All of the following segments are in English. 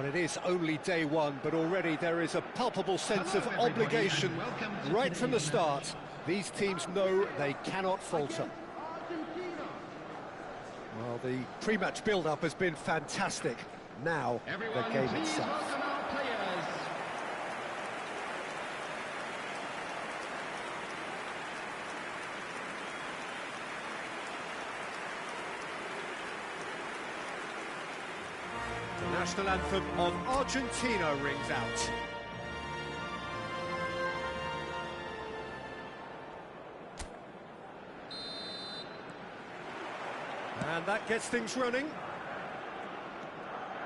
Well, it is only day one, but already there is a palpable sense of obligation right from the start. These teams know they cannot falter. Well, the pre-match build-up has been fantastic. Now, the game itself. The national anthem of Argentina rings out. And that gets things running.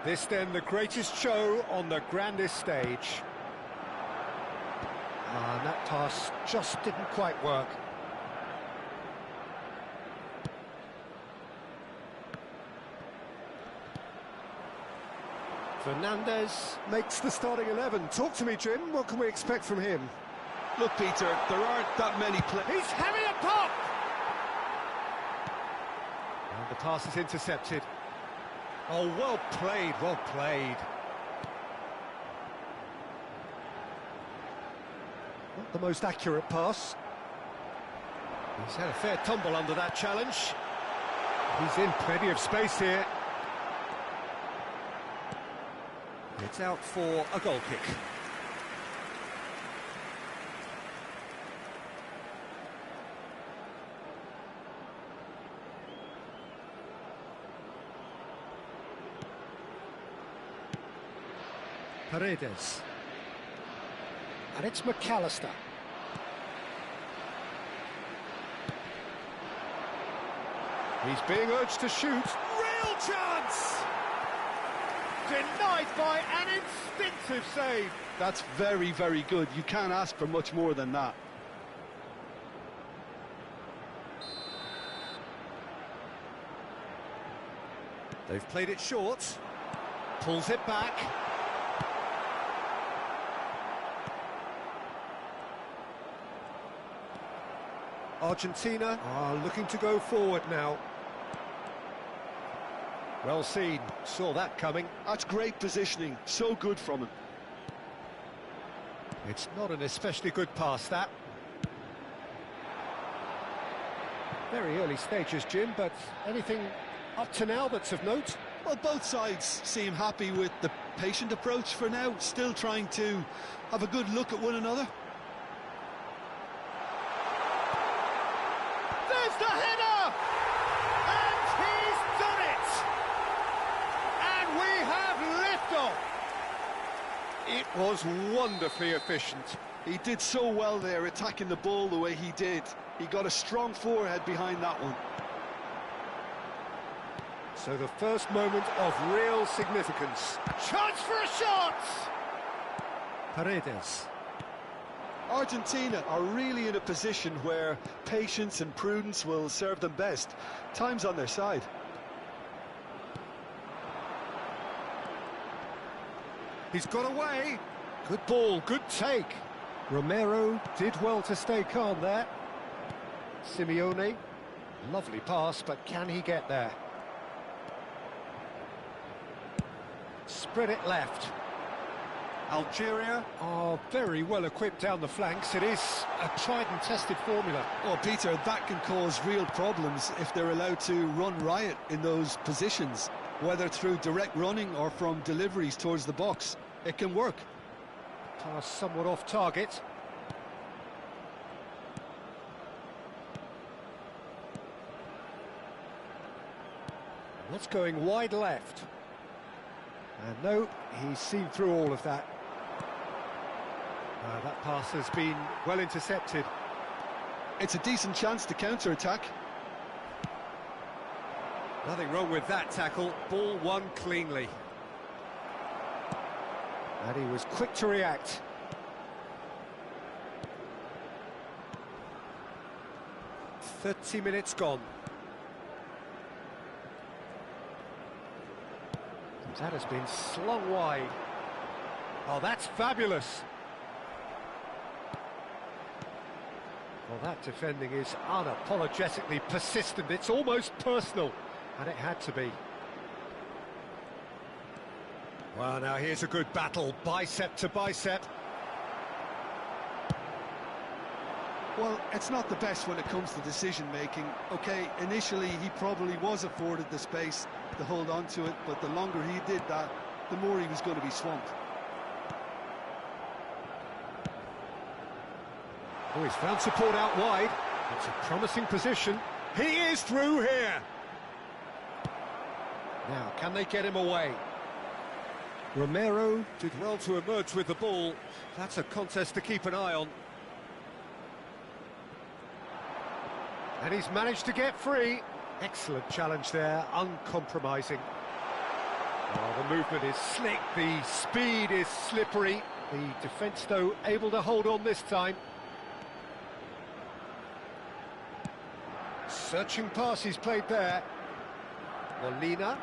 This then the greatest show on the grandest stage. And that pass just didn't quite work. Fernandez makes the starting 11. Talk to me, Jim. What can we expect from him? Look, Peter, there aren't that many players. He's having a pop! And the pass is intercepted. Oh, well played, well played. Not the most accurate pass. He's had a fair tumble under that challenge. He's in plenty of space here. It's out for a goal kick. Paredes. And it's McAllister. He's being urged to shoot. Real chance! Denied by an instinctive save. That's very, very good. You can't ask for much more than that. They've played it short. Pulls it back. Argentina are looking to go forward now. Well seen, saw that coming. That's great positioning, so good from him. It's not an especially good pass, that. Very early stages, Jim, but anything up to now that's of note? Well, both sides seem happy with the patient approach for now, still trying to have a good look at one another. There's the header! And he's done it! And we have liftoff! It was wonderfully efficient. He did so well there, attacking the ball the way he did. He got a strong forehead behind that one. So the first moment of real significance. Chance for a shot! Paredes. Argentina are really in a position where patience and prudence will serve them best. Time's on their side. He's got away. Good ball, good take. Romero did well to stay calm there. Simeone, lovely pass, but can he get there? Spread it left. Algeria are very well equipped down the flanks. It is a tried and tested formula. Oh, Peter, that can cause real problems if they're allowed to run riot in those positions, whether through direct running or from deliveries towards the box. It can work. Pass somewhat off target. That's going wide left. And no, he's seen through all of that. That pass has been well intercepted. It's a decent chance to counter-attack. Nothing wrong with that tackle. Ball won cleanly. And he was quick to react. "30 minutes gone. That has been slung wide. Oh, that's fabulous. Well, that defending is unapologetically persistent. It's almost personal, and it had to be. Well, now here's a good battle, bicep to bicep. Well, it's not the best when it comes to decision-making. OK, initially he probably was afforded the space to hold on to it, but the longer he did that, the more he was going to be swamped. Oh, he's found support out wide. It's a promising position. He is through here. Now, can they get him away? Romero did well to emerge with the ball. That's a contest to keep an eye on. And he's managed to get free. Excellent challenge there, uncompromising. Oh, the movement is slick, the speed is slippery. The defence, though, able to hold on this time. Searching pass he's played there. Molina.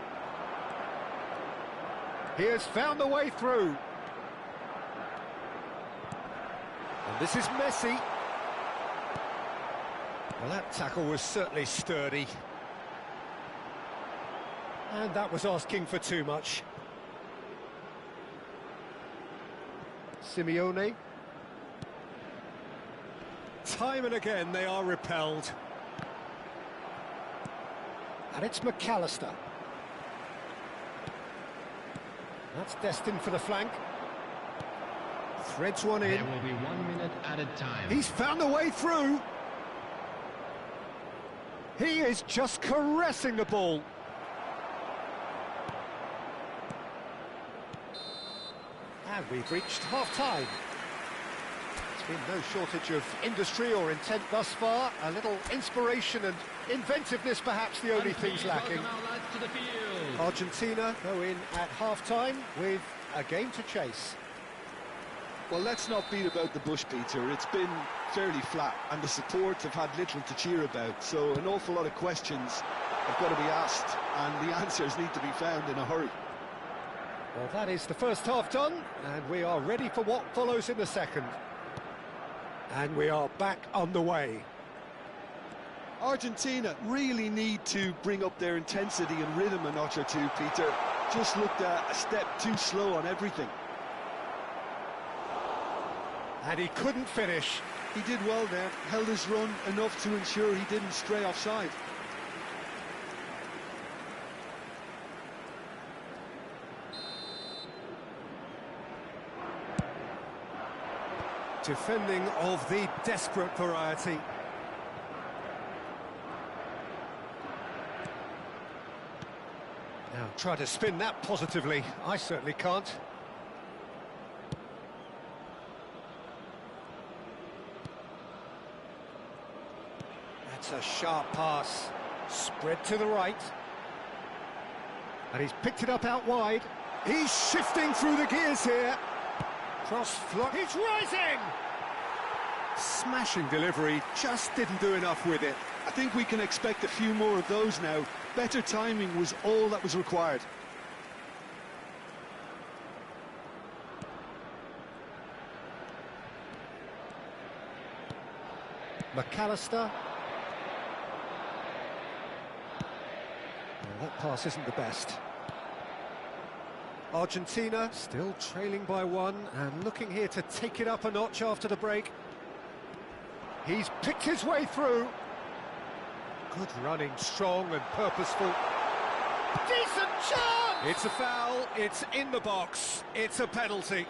He has found the way through. And this is Messi. Well, that tackle was certainly sturdy. And that was asking for too much. Simeone. Time and again they are repelled. And it's McAllister. That's destined for the flank. Threads one in. There will be 1 minute added time. He's found a way through. He is just caressing the ball. And we've reached half-time. There's been no shortage of industry or intent thus far. A little inspiration and inventiveness, perhaps, the only things lacking. Argentina go in at half-time with a game to chase. Well, let's not beat about the bush, Peter. It's been fairly flat, and the support have had little to cheer about. So an awful lot of questions have got to be asked, and the answers need to be found in a hurry. Well, that is the first half done, and we are ready for what follows in the second. And we are back on the way. Argentina really need to bring up their intensity and rhythm a notch or two, Peter. Just looked a step too slow on everything. And he couldn't finish. He did well there, held his run enough to ensure he didn't stray offside. Defending of the desperate variety. Now try to spin that positively. I certainly can't. That's a sharp pass. Spread to the right. And he's picked it up out wide. He's shifting through the gears here. Cross flock. He's rising! Smashing delivery, just didn't do enough with it. I think we can expect a few more of those now. Better timing was all that was required. McAllister. Well, that pass isn't the best. Argentina still trailing by one and looking here to take it up a notch after the break. He's picked his way through. Good running, strong and purposeful. Decent chance! It's a foul, it's in the box, it's a penalty.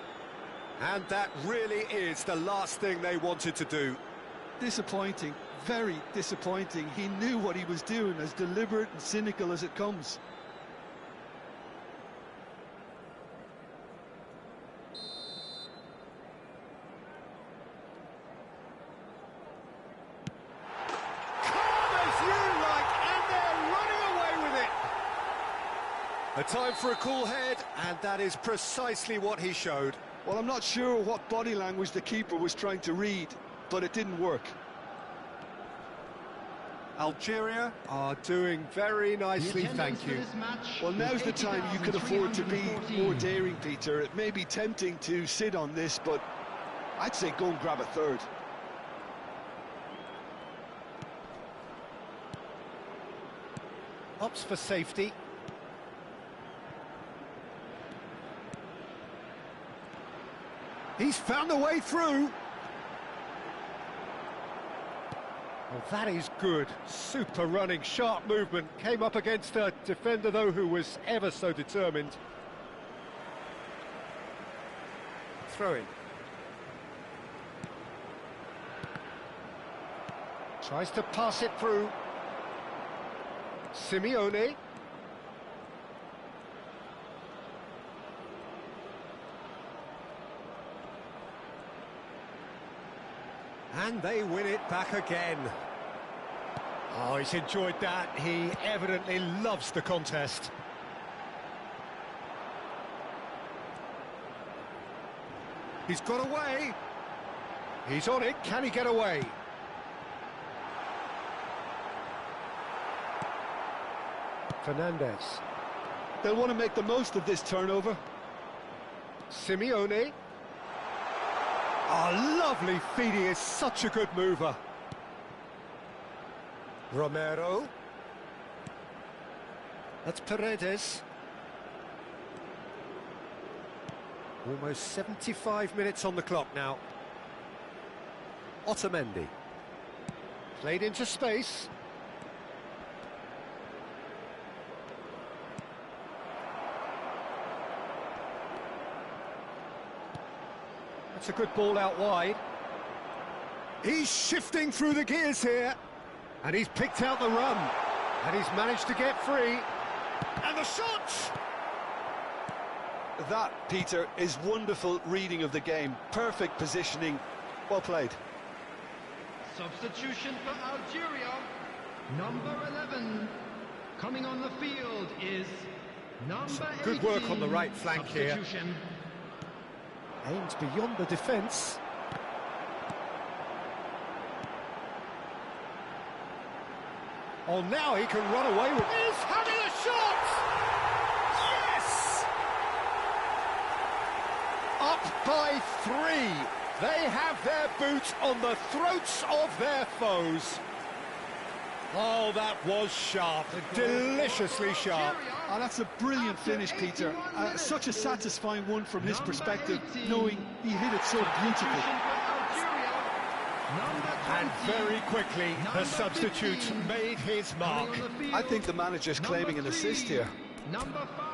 And that really is the last thing they wanted to do. Disappointing, very disappointing. He knew what he was doing, as deliberate and cynical as it comes. A time for a cool head, and that is precisely what he showed. Well, I'm not sure what body language the keeper was trying to read, but it didn't work. Algeria are doing very nicely, thank you. Well, now's the time you can afford to be more daring, Peter. It may be tempting to sit on this, but I'd say go and grab a third. Opts for safety. He's found a way through. Well, that is good. Super running, sharp movement. Came up against a defender, though, who was ever so determined. Throw-in. Tries to pass it through. Simeone. And they win it back again. Oh, he's enjoyed that. He evidently loves the contest. He's got away. He's on it. Can he get away? Fernandez. They'll want to make the most of this turnover. Simeone. Oh, lovely feed. He is such a good mover. Romero. That's Paredes. Almost 75 minutes on the clock now. Otamendi. Played into space. That's a good ball out wide. He's shifting through the gears here. And he's picked out the run. And he's managed to get free. And the shot! That, Peter, is wonderful reading of the game. Perfect positioning. Well played. Substitution for Algeria. Number 11. Coming on the field is number 18. Good work on the right flank here. Substitution. Aims beyond the defence. Oh, now he can run away with... He's having a shot! Yes! Up by 3. They have their boot on the throats of their foes. Oh, that was sharp. Deliciously sharp. Oh, that's a brilliant finish, Peter. Such a satisfying one from his perspective, knowing he hit it so beautifully. And very quickly, the substitute made his mark. I think the manager's claiming an assist here. Number 5.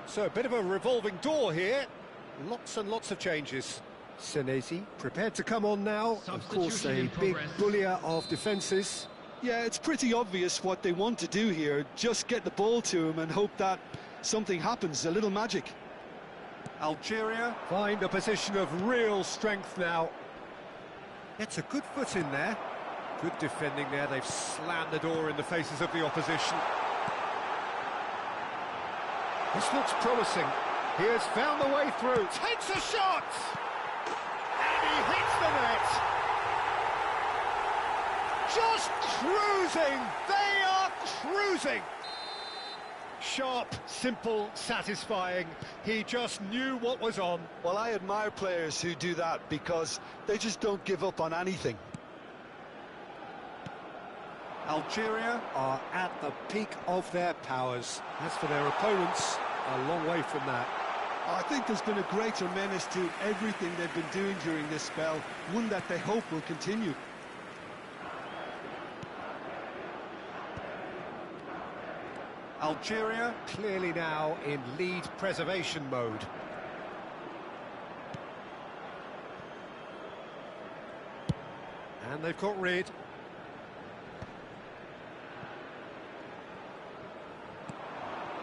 So a bit of a revolving door here. Lots and lots of changes. Senesi prepared to come on now. Of course, a big bullier of defences. Yeah, it's pretty obvious what they want to do here. Just get the ball to him and hope that something happens, a little magic. Algeria find a position of real strength now. It's a good foot in there. Good defending there. They've slammed the door in the faces of the opposition. This looks promising. He has found the way through. Takes a shot! And he hits the net. Just cruising. They are cruising. Sharp, simple, satisfying. He just knew what was on. Well, I admire players who do that because they just don't give up on anything. Algeria are at the peak of their powers. As for their opponents, a long way from that. I think there's been a greater menace to everything they've been doing during this spell, one that they hope will continue. Algeria clearly now in lead preservation mode. And they've got rid.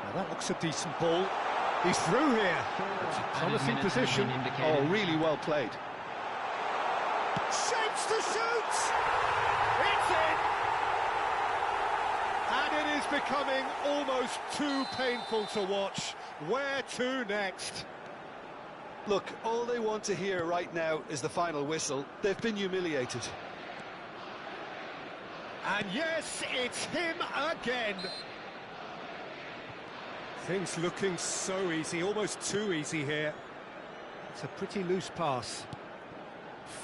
Now that looks a decent ball. He's through here. It's a promising position. Oh, really well played. Shapes to shoot! It's in! And it is becoming almost too painful to watch. Where to next? Look, all they want to hear right now is the final whistle. They've been humiliated. And yes, it's him again. Things looking so easy, almost too easy here. It's a pretty loose pass.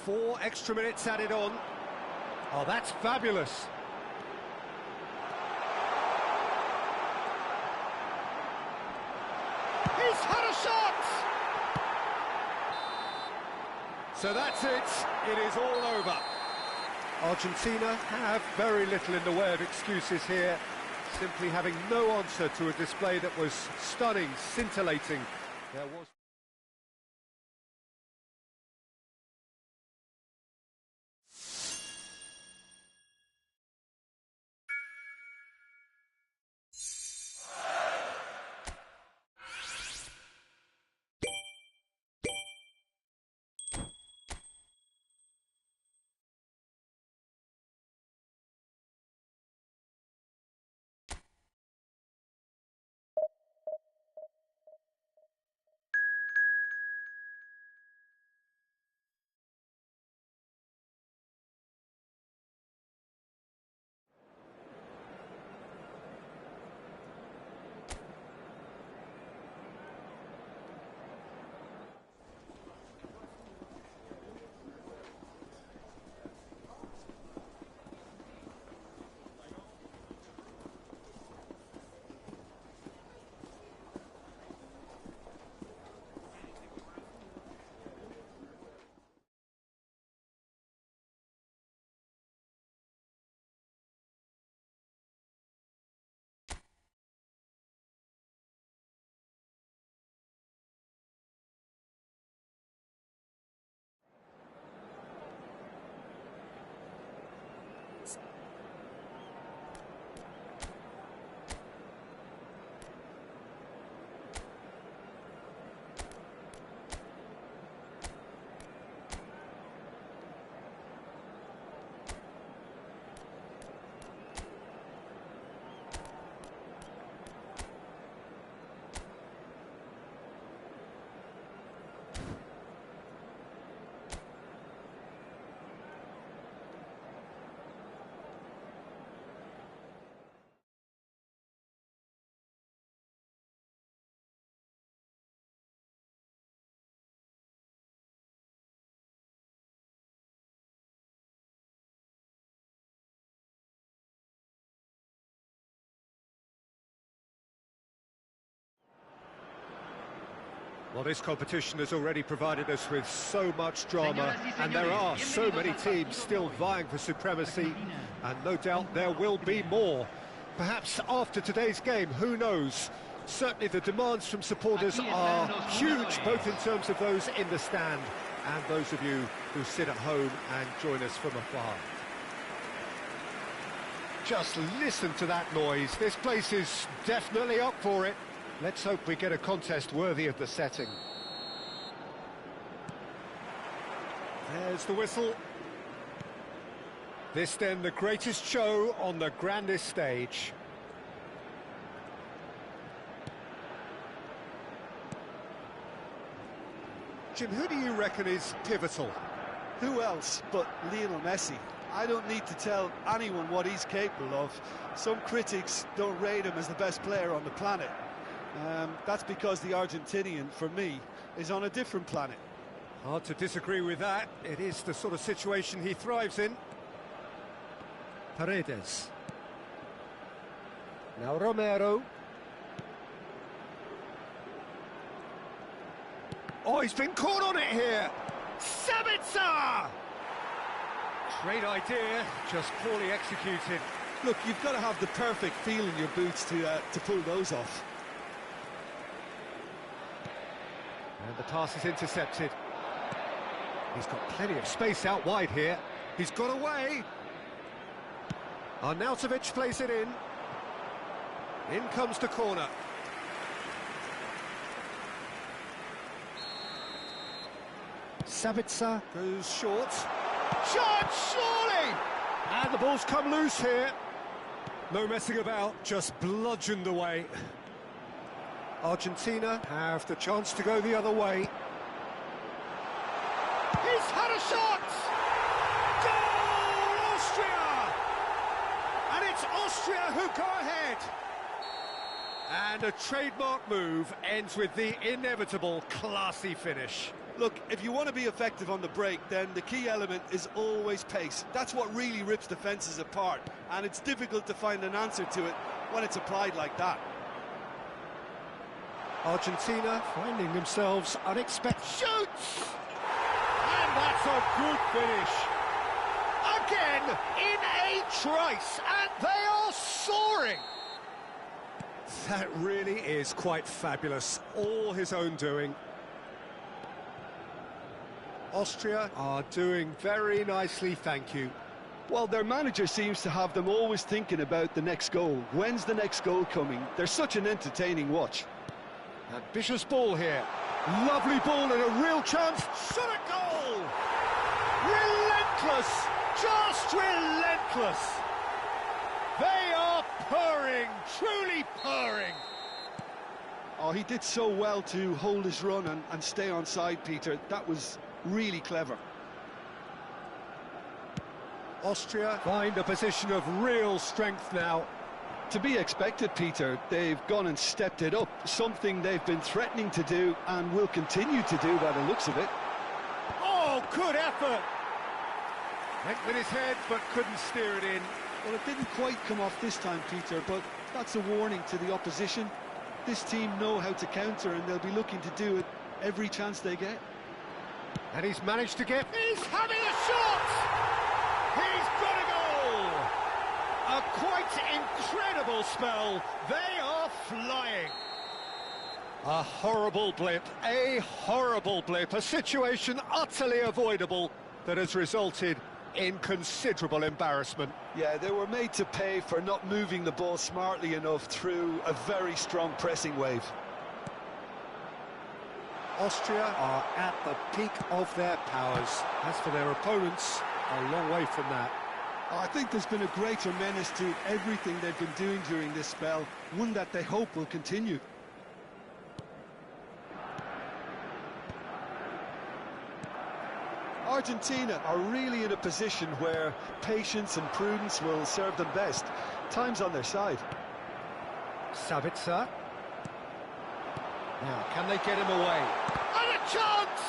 4 extra minutes added on. Oh, that's fabulous. He's had a shot! So that's it. It is all over. Argentina have very little in the way of excuses here, simply having no answer to a display that was stunning, scintillating. There was... Well, this competition has already provided us with so much drama, and there are so many teams still vying for supremacy, and no doubt there will be more. Perhaps after today's game, who knows? Certainly the demands from supporters are huge, both in terms of those in the stand and those of you who sit at home and join us from afar. Just listen to that noise. This place is definitely up for it. Let's hope we get a contest worthy of the setting. There's the whistle. This then the greatest show on the grandest stage. Jim, who do you reckon is pivotal? Who else but Lionel Messi? I don't need to tell anyone what he's capable of. Some critics don't rate him as the best player on the planet. That's because the Argentinian, for me, is on a different planet. Hard to disagree with that. It is the sort of situation he thrives in. Paredes. Now Romero. Oh, he's been caught on it here. Sabitzer! Great idea, just poorly executed. Look, you've got to have the perfect feel in your boots to pull those off. And the pass is intercepted. He's got plenty of space out wide here. He's got away. Arnautovic plays it in. In comes the corner. Sabitzer goes short. Shot, surely! And the ball's come loose here. No messing about, just bludgeoned away. Argentina have the chance to go the other way. He's had a shot! Goal, Austria! And it's Austria who go ahead. And a trademark move ends with the inevitable classy finish. Look, if you want to be effective on the break, then the key element is always pace. That's what really rips defences apart, and it's difficult to find an answer to it when it's applied like that. Argentina finding themselves unexpected. Shoots! And that's a good finish. Again, in a trice, and they are soaring. That really is quite fabulous. All his own doing. Austria are doing very nicely, thank you. Well, their manager seems to have them always thinking about the next goal. When's the next goal coming? They're such an entertaining watch. Ambitious ball here. Lovely ball and a real chance. Shot a goal! Relentless! Just relentless! They are purring, truly purring. Oh, he did so well to hold his run and stay on side, Peter. That was really clever. Austria find a position of real strength now. To be expected, Peter. They've gone and stepped it up, something they've been threatening to do and will continue to do by the looks of it. Oh, good effort! Went with his head, but couldn't steer it in. Well, it didn't quite come off this time, Peter, but that's a warning to the opposition. This team know how to counter, and they'll be looking to do it every chance they get. And he's managed to get... He's having a shot! He's got a goal! A quite incredible spell. They are flying. A horrible blip, a situation utterly avoidable that has resulted in considerable embarrassment. Yeah, they were made to pay for not moving the ball smartly enough through a very strong pressing wave. Austria are at the peak of their powers. As for their opponents, a long way from that. I think there's been a greater menace to everything they've been doing during this spell, one that they hope will continue. Argentina are really in a position where patience and prudence will serve them best. Time's on their side. Sabitzer. Now, can they get him away? And a chance!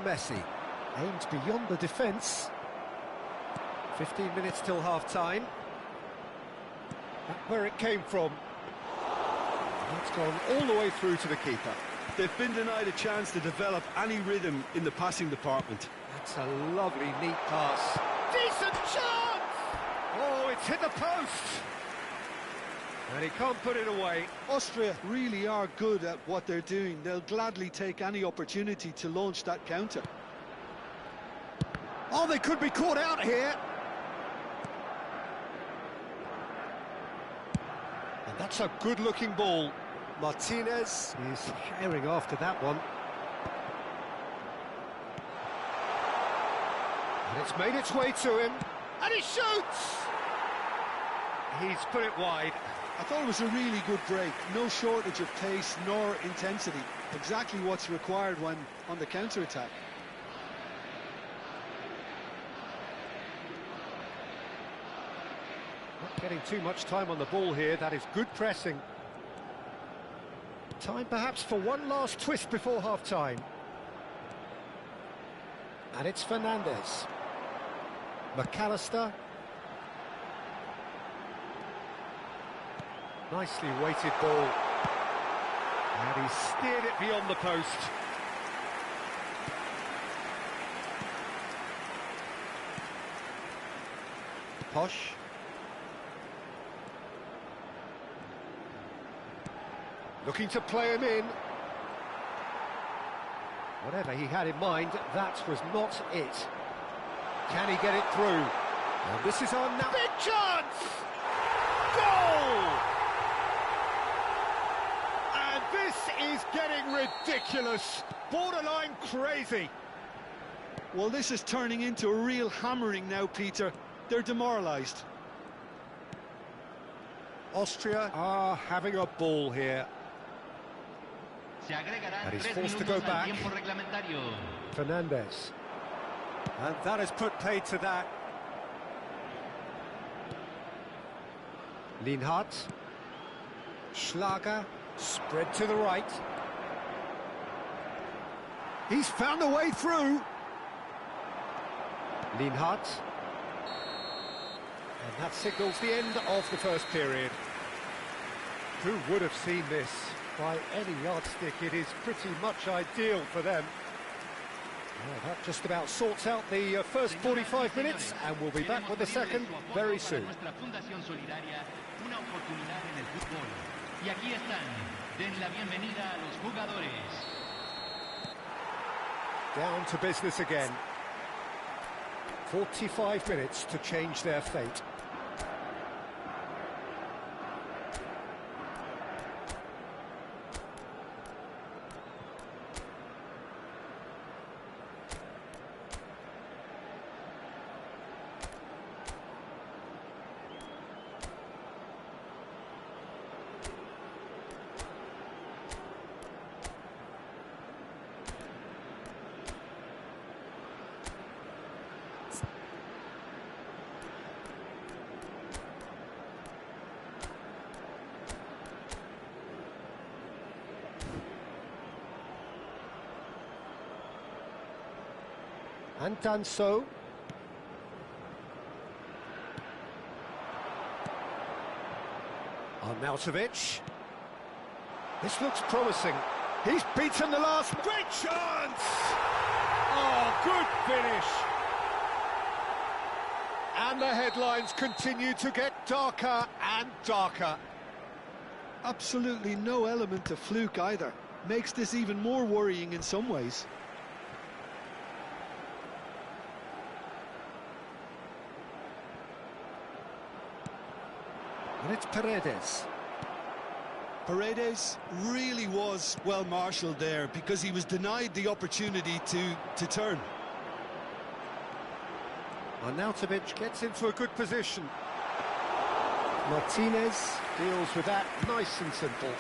Messi aimed beyond the defence. 15 minutes till half-time. Where it came from. It's gone all the way through to the keeper. They've been denied a chance to develop any rhythm in the passing department. That's a lovely, neat pass. Decent chance! Oh, it's hit the post! And he can't put it away. Austria really are good at what they're doing. They'll gladly take any opportunity to launch that counter. Oh, they could be caught out here. And that's a good-looking ball. Martinez is sharing after that one. And it's made its way to him. And he shoots! He's put it wide. I thought it was a really good break. No shortage of pace nor intensity. Exactly what's required when on the counter-attack. Not getting too much time on the ball here. That is good pressing. Time perhaps for one last twist before half-time. And it's Fernandez. McAllister. Nicely weighted ball. And he steered it beyond the post. Posh. Looking to play him in. Whatever he had in mind, that was not it. Can he get it through? And this is on now. Big chance! Goal! And this is getting ridiculous. Borderline crazy. Well, this is turning into a real hammering now, Peter. They're demoralised. Austria are having a ball here. And he's forced to go back. Fernandez. And that has put paid to that. Lienhardt. Schlager. Spread to the right. He's found a way through. Lienhardt. And that signals the end of the first period. Who would have seen this? By any yardstick, it is pretty much ideal for them. Well, that just about sorts out the first 45 minutes, and we'll be back with the second very soon. Down to business again. 45 minutes to change their fate. And done so. Arnautovic. This looks promising. He's beaten the last. Great chance! Oh, good finish. And the headlines continue to get darker and darker. Absolutely no element of fluke either. Makes this even more worrying in some ways. And it's Paredes. Paredes really was well marshalled there because he was denied the opportunity to turn. Arnautovic gets into a good position. Martinez deals with that nice and simple.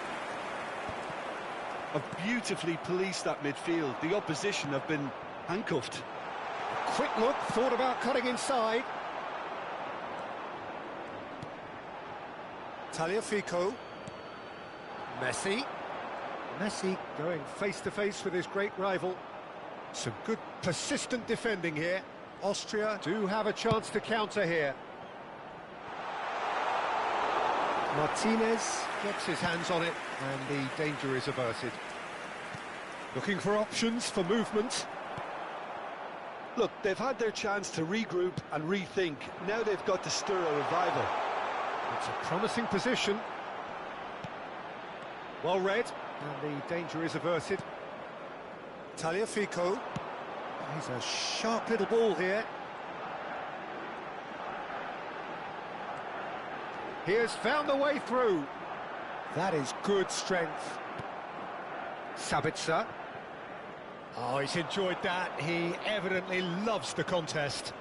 Have beautifully policed that midfield. The opposition have been handcuffed. A quick look, thought about cutting inside. Tagliafico. Messi. Messi going face-to-face with his great rival. Some good persistent defending here. Austria do have a chance to counter here. Martinez gets his hands on it and the danger is averted. Looking for options for movement. Look, they've had their chance to regroup and rethink. Now they've got to stir a revival. It's a promising position. Well read, and the danger is averted. Tagliafico. He's a sharp little ball here. He has found the way through. That is good strength. Sabitzer. Oh, he's enjoyed that. He evidently loves the contest.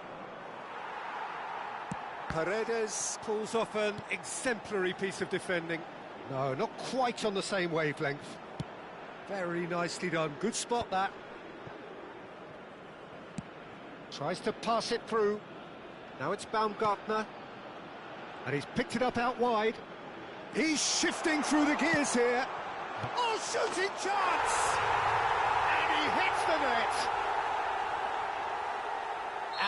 Paredes pulls off an exemplary piece of defending. No, not quite on the same wavelength. Very nicely done. Good spot, that. Tries to pass it through. Now it's Baumgartner. And he's picked it up out wide. He's shifting through the gears here. Oh, shooting chance! And he hits the net.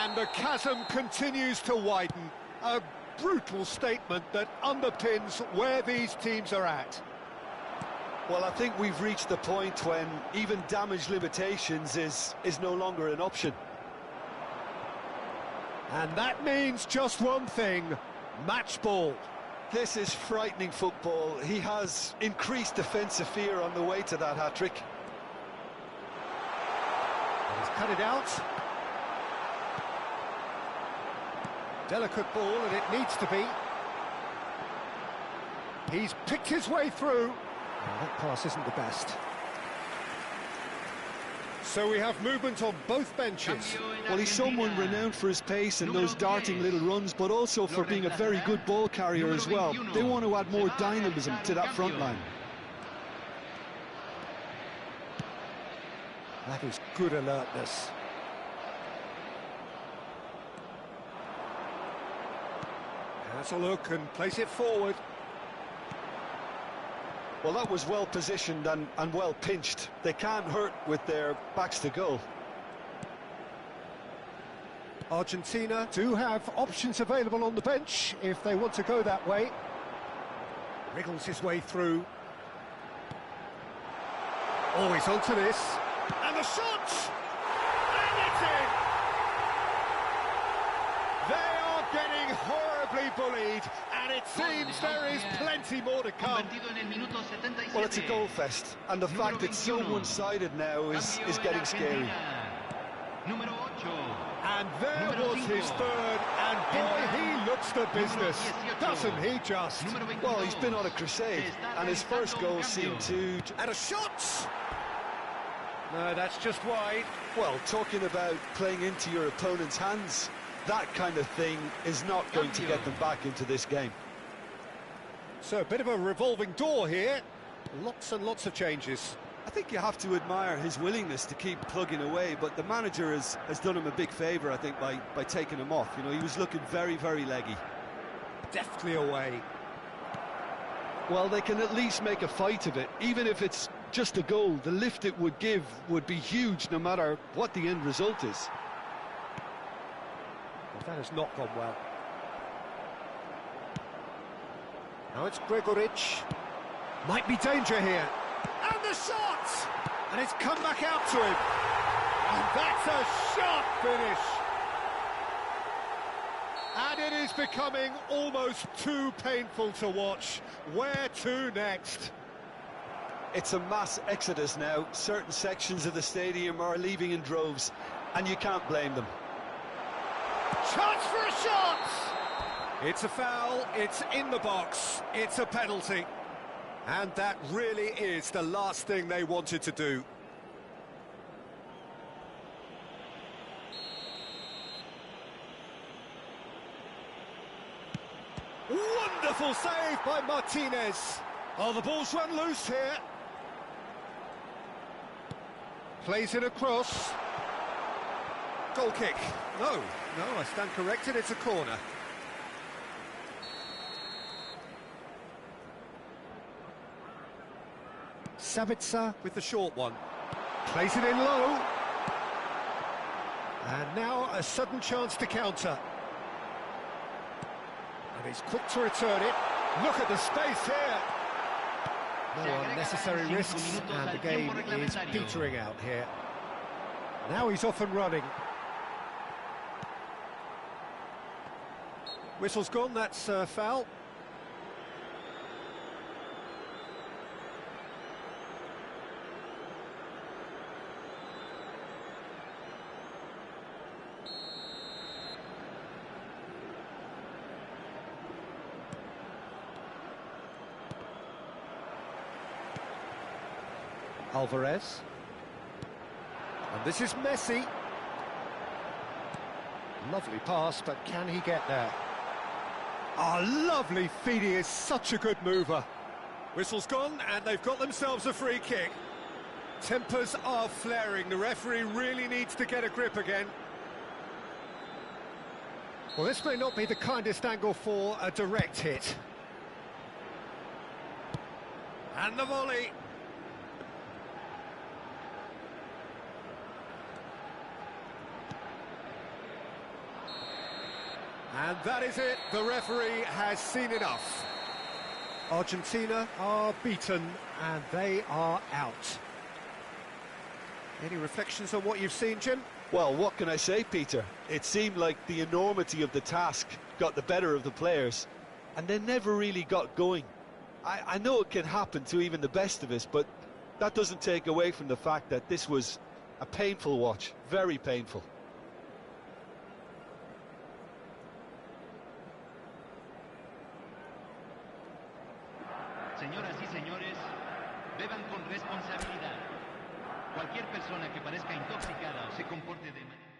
And the chasm continues to widen. A brutal statement that underpins where these teams are at. Well, I think we've reached the point when even damage limitations is no longer an option. And that means just one thing, match ball. This is frightening football. He has increased defensive fear on the way to that hat-trick. He's cut it out. Delicate ball, and it needs to be. He's picked his way through. Oh, that pass isn't the best. So we have movement on both benches. Well, he's someone renowned for his pace and those darting little runs, but also for being a very good ball carrier as well. They want to add more dynamism to that front line. That is good alertness. Has a look and place it forward. Well, that was well positioned and well pinched. They can't hurt with their backs to goal. Argentina do have options available on the bench if they want to go that way. Wriggles his way through. Always onto this. And the shot! And it's in! They are getting horribly bullied, and it seems there is plenty more to come. Well, it's a goal fest, and the fact it's so one-sided now is getting scary. And there was his third, and boy, he looks the business, doesn't he just? Well, he's been on a crusade, and his first goal seemed to... And a shot! No, that's just wide. Well, talking about playing into your opponent's hands, that kind of thing is not going to get them back into this game. So a bit of a revolving door here. Lots and lots of changes. I think you have to admire his willingness to keep plugging away, but the manager has done him a big favour, I think, by taking him off. You know, he was looking very, very leggy. Deftly away. Well, they can at least make a fight of it, even if it's just a goal. The lift it would give would be huge, no matter what the end result is. Well, that has not gone well. Now it's Gregoric. Might be danger here. And the shot! And it's come back out to him. And that's a sharp finish. And it is becoming almost too painful to watch. Where to next? It's a mass exodus now. Certain sections of the stadium are leaving in droves, and you can't blame them. Chance for a shot! It's a foul, it's in the box, it's a penalty. And that really is the last thing they wanted to do. Wonderful save by Martinez. Oh, the ball's run loose here. Plays it across. Goal kick. No, I stand corrected, it's a corner. Sabitzer with the short one. Plays it in low. And now a sudden chance to counter. And he's quick to return it. Look at the space here. No unnecessary risks, and the game is petering out here. Now he's off and running. Whistle's gone, that's foul. Alvarez. And this is Messi. Lovely pass, but can he get there? Oh, lovely feed, he is such a good mover. Whistle's gone, and they've got themselves a free kick. Tempers are flaring, the referee really needs to get a grip again. Well, this may not be the kindest angle for a direct hit. And the volley. And that is it, the referee has seen enough. Argentina are beaten and they are out. Any reflections on what you've seen, Jim? Well, what can I say, Peter? It seemed like the enormity of the task got the better of the players. and they never really got going. I know it can happen to even the best of us, but that doesn't take away from the fact that this was a painful watch, very painful. Señoras y señores, beban con responsabilidad. Cualquier persona que parezca intoxicada o se comporte de manera...